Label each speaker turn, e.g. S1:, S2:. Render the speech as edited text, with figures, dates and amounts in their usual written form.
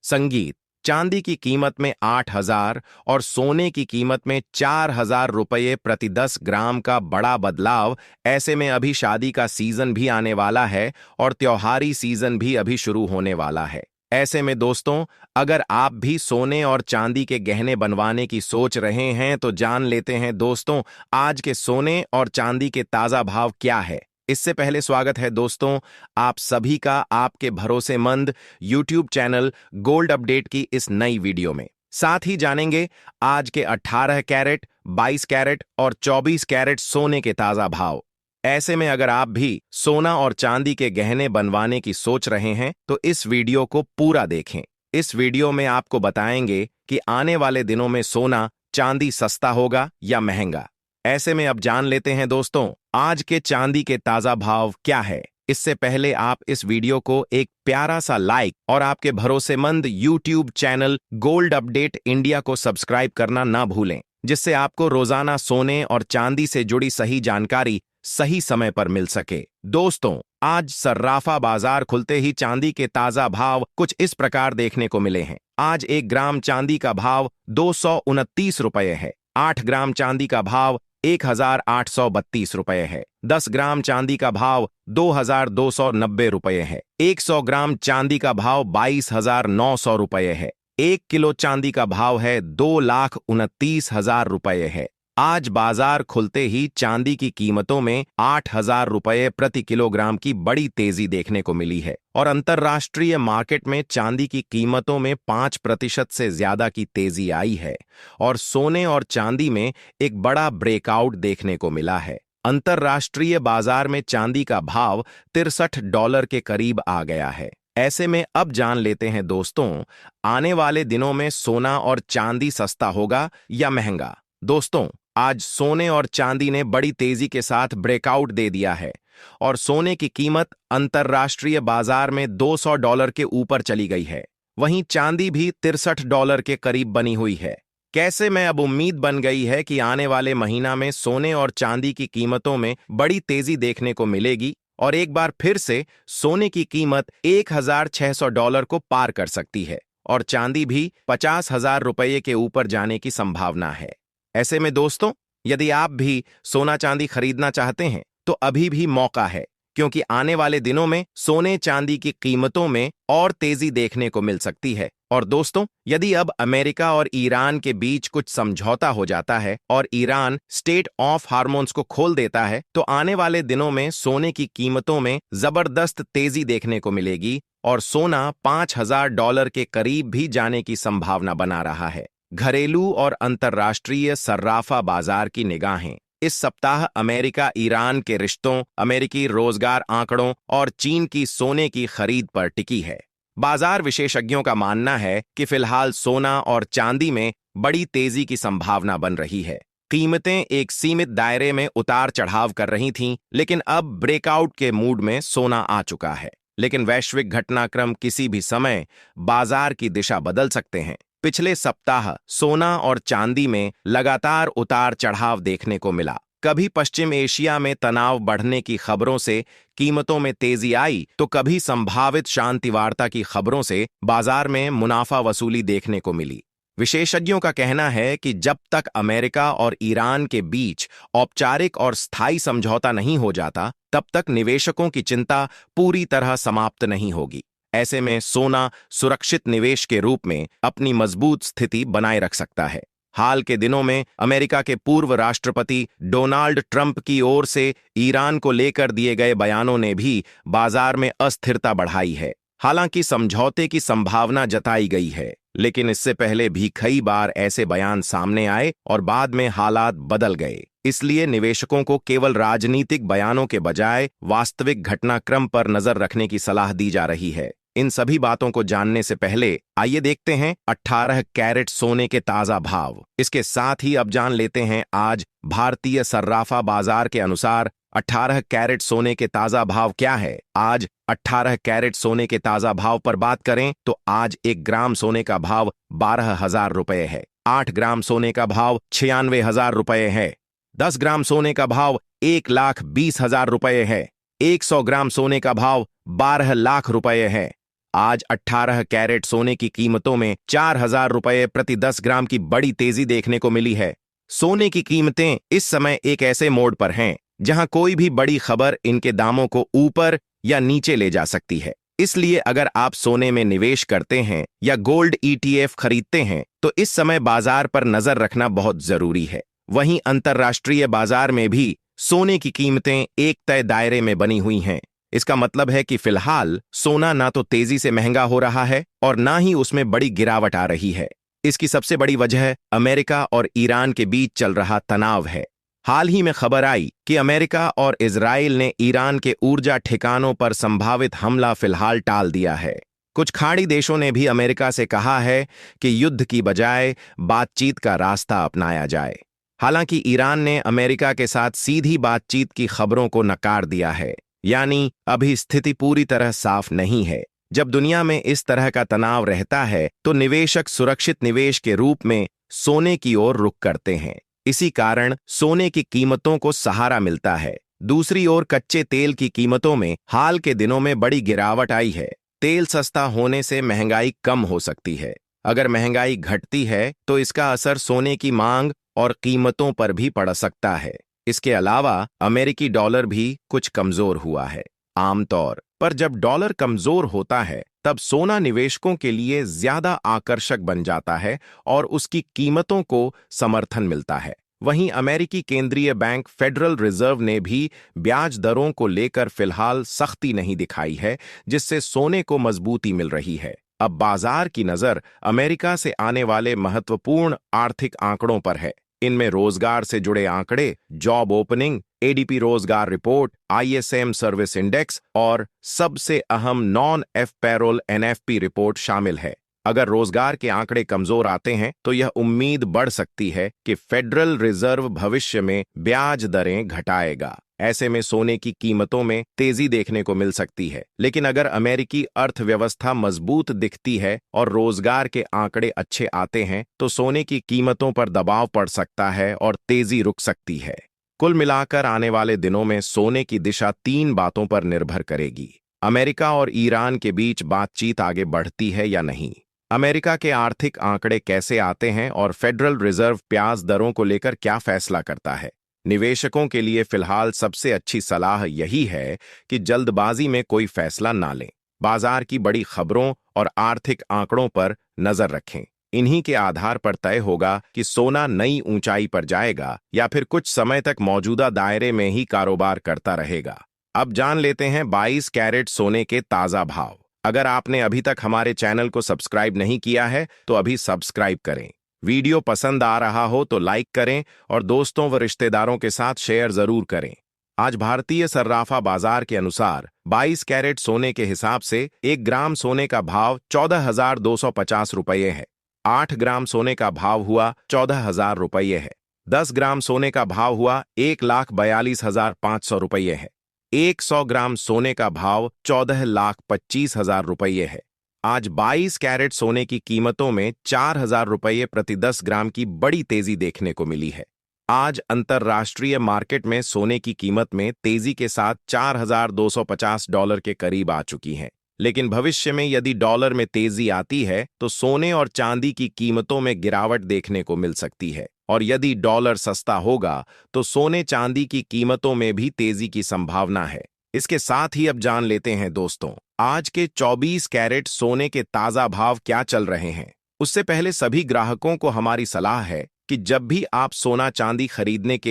S1: संगीत। चांदी की कीमत में 8,000 और सोने की कीमत में 4,000 रुपये प्रति 10 ग्राम का बड़ा बदलाव। ऐसे में अभी शादी का सीजन भी आने वाला है और त्योहारी सीजन भी अभी शुरू होने वाला है। ऐसे में दोस्तों, अगर आप भी सोने और चांदी के गहने बनवाने की सोच रहे हैं तो जान लेते हैं दोस्तों, आज के सोने और चांदी के ताजा भाव क्या है। इससे पहले स्वागत है दोस्तों आप सभी का आपके भरोसेमंद YouTube चैनल गोल्ड अपडेट की इस नई वीडियो में। साथ ही जानेंगे आज के 18 कैरेट, 22 कैरेट और 24 कैरेट सोने के ताजा भाव। ऐसे में अगर आप भी सोना और चांदी के गहने बनवाने की सोच रहे हैं तो इस वीडियो को पूरा देखें। इस वीडियो में आपको बताएंगे कि आने वाले दिनों में सोना चांदी सस्ता होगा या महंगा। ऐसे में अब जान लेते हैं दोस्तों आज के चांदी के ताजा भाव क्या है। इससे पहले आप इस वीडियो को एक प्यारा सा लाइक और आपके भरोसेमंद YouTube channel gold update India को सब्सक्राइब करना ना भूलें, जिससे आपको रोजाना सोने और चांदी से जुड़ी सही जानकारी सही समय पर मिल सके। दोस्तों, आज सर्राफा बाजार खुलते ही चांदी के ताजा भाव कुछ इस प्रकार देखने को मिले हैं। आज 1 ग्राम चांदी का भाव 229 रुपये है। 8 ग्राम चांदी का भाव 1,832 रुपये है। 10 ग्राम चांदी का भाव 2,290 रुपये है। 100 ग्राम चांदी का भाव 22,900 रुपये है। 1 किलो चांदी का भाव है 2,29,000 रुपये है। आज बाजार खुलते ही चांदी की कीमतों में 8,000 रुपये प्रति किलोग्राम की बड़ी तेजी देखने को मिली है और अंतर्राष्ट्रीय मार्केट में चांदी की कीमतों में 5% से ज्यादा की तेजी आई है और सोने और चांदी में एक बड़ा ब्रेकआउट देखने को मिला है। अंतर्राष्ट्रीय बाजार में चांदी का भाव $63 के करीब आ गया है। ऐसे में अब जान लेते हैं दोस्तों आने वाले दिनों में सोना और चांदी सस्ता होगा या महंगा। दोस्तों, आज सोने और चांदी ने बड़ी तेजी के साथ ब्रेकआउट दे दिया है और सोने की कीमत अंतर्राष्ट्रीय बाजार में $200 के ऊपर चली गई है। वहीं चांदी भी $63 के करीब बनी हुई है। कैसे में अब उम्मीद बन गई है कि आने वाले महीना में सोने और चांदी की कीमतों में बड़ी तेजी देखने को मिलेगी और एक बार फिर से सोने की कीमत $1,600 को पार कर सकती है और चांदी भी 50,000 रुपये के ऊपर जाने की संभावना है। ऐसे में दोस्तों, यदि आप भी सोना चांदी खरीदना चाहते हैं तो अभी भी मौका है, क्योंकि आने वाले दिनों में सोने चांदी की कीमतों में और तेजी देखने को मिल सकती है। और दोस्तों, यदि अब अमेरिका और ईरान के बीच कुछ समझौता हो जाता है और ईरान स्टेट ऑफ हार्मोन्स को खोल देता है तो आने वाले दिनों में सोने की कीमतों में जबरदस्त तेजी देखने को मिलेगी और सोना $5,000 के करीब भी जाने की संभावना बना रहा है। घरेलू और अंतर्राष्ट्रीय सर्राफा बाजार की निगाहें इस सप्ताह अमेरिका ईरान के रिश्तों, अमेरिकी रोजगार आंकड़ों और चीन की सोने की खरीद पर टिकी है। बाजार विशेषज्ञों का मानना है कि फिलहाल सोना और चांदी में बड़ी तेजी की संभावना बन रही है। कीमतें एक सीमित दायरे में उतार चढ़ाव कर रही थीं, लेकिन अब ब्रेकआउट के मूड में सोना आ चुका है। लेकिन वैश्विक घटनाक्रम किसी भी समय बाजार की दिशा बदल सकते हैं। पिछले सप्ताह सोना और चांदी में लगातार उतार चढ़ाव देखने को मिला। कभी पश्चिम एशिया में तनाव बढ़ने की खबरों से कीमतों में तेजी आई तो कभी संभावित शांति वार्ता की खबरों से बाजार में मुनाफा वसूली देखने को मिली। विशेषज्ञों का कहना है कि जब तक अमेरिका और ईरान के बीच औपचारिक और स्थायी समझौता नहीं हो जाता, तब तक निवेशकों की चिंता पूरी तरह समाप्त नहीं होगी। ऐसे में सोना सुरक्षित निवेश के रूप में अपनी मजबूत स्थिति बनाए रख सकता है। हाल के दिनों में अमेरिका के पूर्व राष्ट्रपति डोनाल्ड ट्रंप की ओर से ईरान को लेकर दिए गए बयानों ने भी बाजार में अस्थिरता बढ़ाई है। हालांकि समझौते की संभावना जताई गई है, लेकिन इससे पहले भी कई बार ऐसे बयान सामने आए और बाद में हालात बदल गए। इसलिए निवेशकों को केवल राजनीतिक बयानों के बजाय वास्तविक घटनाक्रम पर नजर रखने की सलाह दी जा रही है। इन सभी बातों को जानने से पहले आइए देखते हैं 18 कैरेट सोने के ताजा भाव। इसके साथ ही अब जान लेते हैं आज भारतीय सर्राफा बाजार के अनुसार 18 कैरेट सोने के ताजा भाव क्या है। आज 18 कैरेट सोने के ताजा भाव पर बात करें तो आज 1 ग्राम सोने का भाव 12,000 रुपये है। 8 ग्राम सोने का भाव 96,000 रुपये है। 10 ग्राम सोने का भाव 1,20,000 रुपये है। 100 ग्राम सोने का भाव 12 लाख रुपये है। आज 18 कैरेट सोने की कीमतों में 4,000 रुपये प्रति 10 ग्राम की बड़ी तेजी देखने को मिली है। सोने की कीमतें इस समय एक ऐसे मोड़ पर हैं जहां कोई भी बड़ी खबर इनके दामों को ऊपर या नीचे ले जा सकती है। इसलिए अगर आप सोने में निवेश करते हैं या गोल्ड ETF खरीदते हैं तो इस समय बाजार पर नजर रखना बहुत जरूरी है। वहीं अंतर्राष्ट्रीय बाजार में भी सोने की कीमतें एक तय दायरे में बनी हुई हैं। इसका मतलब है कि फिलहाल सोना ना तो तेजी से महंगा हो रहा है और ना ही उसमें बड़ी गिरावट आ रही है। इसकी सबसे बड़ी वजह अमेरिका और ईरान के बीच चल रहा तनाव है। हाल ही में खबर आई कि अमेरिका और इजराइल ने ईरान के ऊर्जा ठिकानों पर संभावित हमला फिलहाल टाल दिया है। कुछ खाड़ी देशों ने भी अमेरिका से कहा है कि युद्ध की बजाय बातचीत का रास्ता अपनाया जाए। हालांकि ईरान ने अमेरिका के साथ सीधी बातचीत की खबरों को नकार दिया है, यानी अभी स्थिति पूरी तरह साफ नहीं है। जब दुनिया में इस तरह का तनाव रहता है तो निवेशक सुरक्षित निवेश के रूप में सोने की ओर रुख करते हैं। इसी कारण सोने की कीमतों को सहारा मिलता है। दूसरी ओर कच्चे तेल की कीमतों में हाल के दिनों में बड़ी गिरावट आई है। तेल सस्ता होने से महंगाई कम हो सकती है। अगर महंगाई घटती है तो इसका असर सोने की मांग और कीमतों पर भी पड़ सकता है। इसके अलावा अमेरिकी डॉलर भी कुछ कमजोर हुआ है। आमतौर पर जब डॉलर कमजोर होता है तब सोना निवेशकों के लिए ज्यादा आकर्षक बन जाता है और उसकी कीमतों को समर्थन मिलता है। वहीं अमेरिकी केंद्रीय बैंक फेडरल रिजर्व ने भी ब्याज दरों को लेकर फिलहाल सख्ती नहीं दिखाई है, जिससे सोने को मजबूती मिल रही है। अब बाजार की नजर अमेरिका से आने वाले महत्वपूर्ण आर्थिक आंकड़ों पर है। इनमें रोजगार से जुड़े आंकड़े, जॉब ओपनिंग, ADP रोजगार रिपोर्ट, ISM सर्विस इंडेक्स और सबसे अहम non F payroll NFP report शामिल है। अगर रोजगार के आंकड़े कमजोर आते हैं तो यह उम्मीद बढ़ सकती है कि फेडरल रिजर्व भविष्य में ब्याज दरें घटाएगा। ऐसे में सोने की कीमतों में तेजी देखने को मिल सकती है। लेकिन अगर अमेरिकी अर्थव्यवस्था मजबूत दिखती है और रोजगार के आंकड़े अच्छे आते हैं तो सोने की कीमतों पर दबाव पड़ सकता है और तेजी रुक सकती है। कुल मिलाकर आने वाले दिनों में सोने की दिशा 3 बातों पर निर्भर करेगी। अमेरिका और ईरान के बीच बातचीत आगे बढ़ती है या नहीं, अमेरिका के आर्थिक आंकड़े कैसे आते हैं और फेडरल रिजर्व ब्याज दरों को लेकर क्या फैसला करता है। निवेशकों के लिए फिलहाल सबसे अच्छी सलाह यही है कि जल्दबाजी में कोई फैसला ना लें। बाजार की बड़ी खबरों और आर्थिक आंकड़ों पर नजर रखें। इन्हीं के आधार पर तय होगा कि सोना नई ऊंचाई पर जाएगा या फिर कुछ समय तक मौजूदा दायरे में ही कारोबार करता रहेगा। अब जान लेते हैं 22 कैरेट सोने के ताजा भाव। अगर आपने अभी तक हमारे चैनल को सब्सक्राइब नहीं किया है तो अभी सब्सक्राइब करें। वीडियो पसंद आ रहा हो तो लाइक करें और दोस्तों व रिश्तेदारों के साथ शेयर जरूर करें। आज भारतीय सर्राफा बाजार के अनुसार 22 कैरेट सोने के हिसाब से 1 ग्राम सोने का भाव 14,250 रुपये है। 8 ग्राम सोने का भाव हुआ 14,000 रुपये है। 10 ग्राम सोने का भाव हुआ 1,42,500 रुपये है। 100 ग्राम सोने का भाव 14,25,000 रुपये है। आज 22 कैरेट सोने की कीमतों में 4,000 रुपये प्रति 10 ग्राम की बड़ी तेजी देखने को मिली है। आज अंतर्राष्ट्रीय मार्केट में सोने की कीमत में तेजी के साथ $4,250 के करीब आ चुकी है। लेकिन भविष्य में यदि डॉलर में तेजी आती है तो सोने और चांदी की कीमतों में गिरावट देखने को मिल सकती है, और यदि डॉलर सस्ता होगा तो सोने चांदी की कीमतों में भी तेजी की संभावना है। इसके साथ ही अब जान लेते हैं दोस्तों, आज के 24 कैरेट सोने के ताजा भाव क्या चल रहे हैं। उससे पहले सभी ग्राहकों को हमारी सलाह है कि जब भी आप सोना चांदी खरीदने के